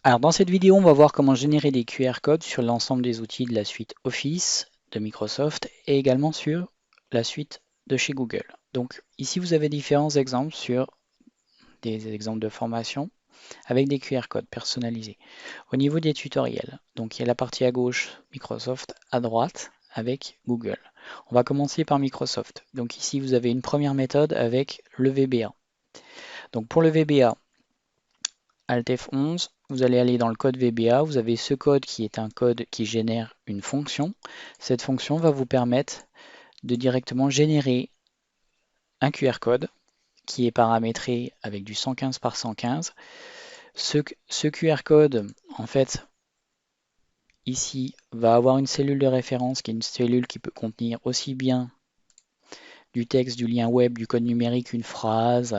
Alors dans cette vidéo, on va voir comment générer des QR codes sur l'ensemble des outils de la suite Office de Microsoft et également sur la suite de chez Google. Donc ici, vous avez différents exemples sur des exemples de formation avec des QR codes personnalisés. Au niveau des tutoriels, donc il y a la partie à gauche Microsoft, à droite avec Google. On va commencer par Microsoft. Donc ici, vous avez une première méthode avec le VBA. Donc pour le VBA, Alt F11, vous allez aller dans le code VBA, vous avez ce code qui est un code qui génère une fonction. Cette fonction va vous permettre de directement générer un QR code qui est paramétré avec du 115 par 115. Ce QR code, en fait, ici, va avoir une cellule de référence qui est une cellule qui peut contenir aussi bien du texte, du lien web, du code numérique, une phrase,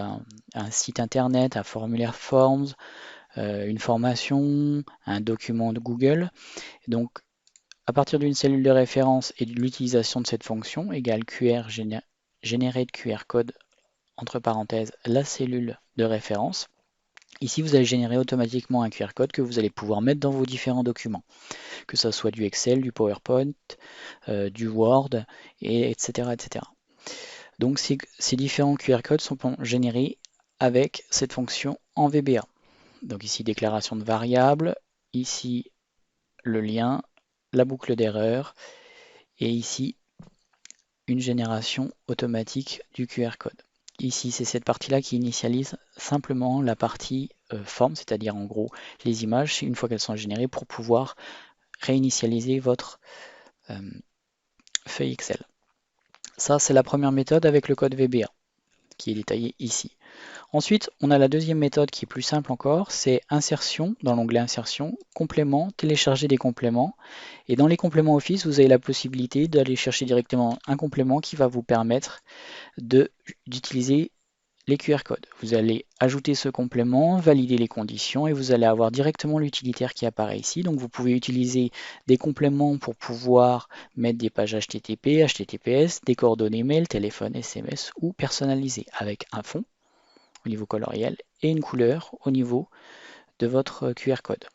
un site internet, un formulaire Forms, une formation, un document de Google. Donc, à partir d'une cellule de référence et de l'utilisation de cette fonction, égale QR généré de QR code, entre parenthèses, la cellule de référence. Ici, vous allez générer automatiquement un QR code que vous allez pouvoir mettre dans vos différents documents, que ce soit du Excel, du PowerPoint, du Word, etc., etc. Donc, ces différents QR codes sont générés avec cette fonction en VBA. Donc ici, déclaration de variable, ici, le lien, la boucle d'erreur, et ici, une génération automatique du QR code. Ici, c'est cette partie-là qui initialise simplement la partie forme, c'est-à-dire en gros les images, une fois qu'elles sont générées, pour pouvoir réinitialiser votre euh, feuille Excel. Ça, c'est la première méthode avec le code VBA, qui est détaillé ici. Ensuite, on a la deuxième méthode qui est plus simple encore, c'est insertion, dans l'onglet insertion, complément, télécharger des compléments. Et dans les compléments Office, vous avez la possibilité d'aller chercher directement un complément qui va vous permettre d'utiliser les QR codes. Vous allez ajouter ce complément, valider les conditions et vous allez avoir directement l'utilitaire qui apparaît ici. Donc vous pouvez utiliser des compléments pour pouvoir mettre des pages HTTP, HTTPS, des coordonnées mail, téléphone, SMS ou personnalisées avec un fond au niveau coloriel et une couleur au niveau de votre QR code.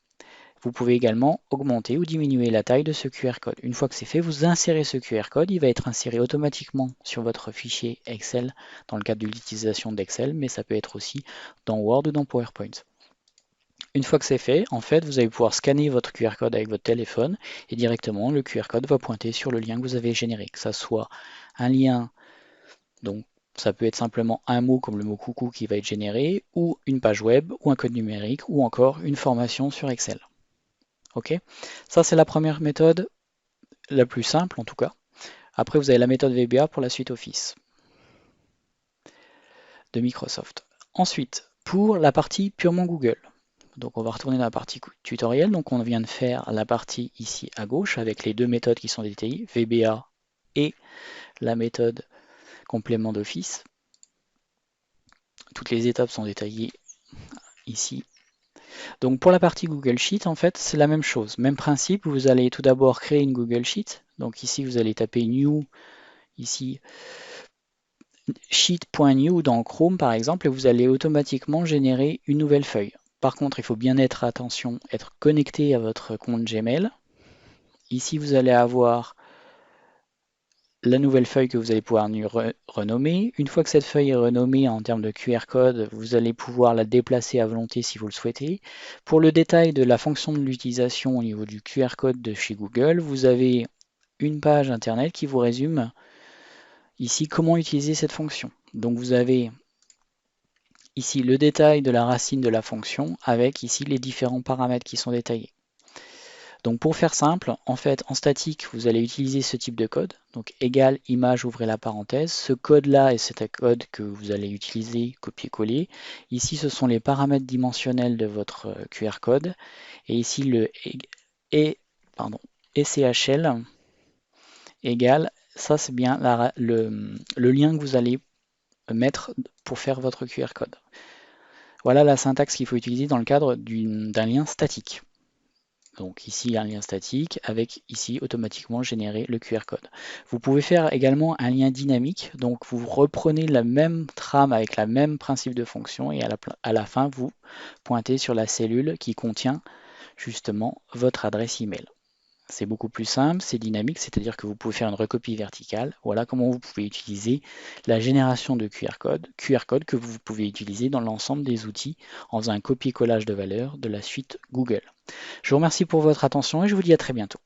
Vous pouvez également augmenter ou diminuer la taille de ce QR code. Une fois que c'est fait, vous insérez ce QR code. Il va être inséré automatiquement sur votre fichier Excel dans le cadre de l'utilisation d'Excel, mais ça peut être aussi dans Word ou dans PowerPoint. Une fois que c'est fait, en fait, vous allez pouvoir scanner votre QR code avec votre téléphone et directement le QR code va pointer sur le lien que vous avez généré, que ça soit un lien, donc ça peut être simplement un mot comme le mot coucou qui va être généré, ou une page web, ou un code numérique, ou encore une formation sur Excel. Ok, ça c'est la première méthode, la plus simple en tout cas. Après, vous avez la méthode VBA pour la suite Office de Microsoft. Ensuite, pour la partie purement Google. Donc on va retourner dans la partie tutoriel. Donc on vient de faire la partie ici à gauche avec les deux méthodes qui sont détaillées, VBA et la méthode complément d'Office. Toutes les étapes sont détaillées ici. Donc pour la partie Google Sheet, en fait, c'est la même chose. Même principe, vous allez tout d'abord créer une Google Sheet. Donc ici, vous allez taper New, ici, sheet.new dans Chrome par exemple, et vous allez automatiquement générer une nouvelle feuille. Par contre, il faut bien être, attention, être connecté à votre compte Gmail. Ici, vous allez avoir la nouvelle feuille que vous allez pouvoir renommer. Une fois que cette feuille est renommée en termes de QR code, vous allez pouvoir la déplacer à volonté si vous le souhaitez. Pour le détail de la fonction de l'utilisation au niveau du QR code de chez Google, vous avez une page internet qui vous résume ici comment utiliser cette fonction. Donc vous avez ici le détail de la racine de la fonction avec ici les différents paramètres qui sont détaillés. Donc pour faire simple, en fait en statique vous allez utiliser ce type de code, donc égal image ouvrez la parenthèse, ce code là est cet code que vous allez utiliser copier-coller. Ici ce sont les paramètres dimensionnels de votre QR code et ici le ECHL égale, ça c'est bien le lien que vous allez mettre pour faire votre QR code. Voilà la syntaxe qu'il faut utiliser dans le cadre d'un lien statique. Donc ici un lien statique avec ici automatiquement générer le QR code. Vous pouvez faire également un lien dynamique, donc vous reprenez la même trame avec le même principe de fonction et à la fin vous pointez sur la cellule qui contient justement votre adresse email. C'est beaucoup plus simple, c'est dynamique, c'est-à-dire que vous pouvez faire une recopie verticale. Voilà comment vous pouvez utiliser la génération de QR code que vous pouvez utiliser dans l'ensemble des outils en faisant un copier-collage de valeurs de la suite Google. Je vous remercie pour votre attention et je vous dis à très bientôt.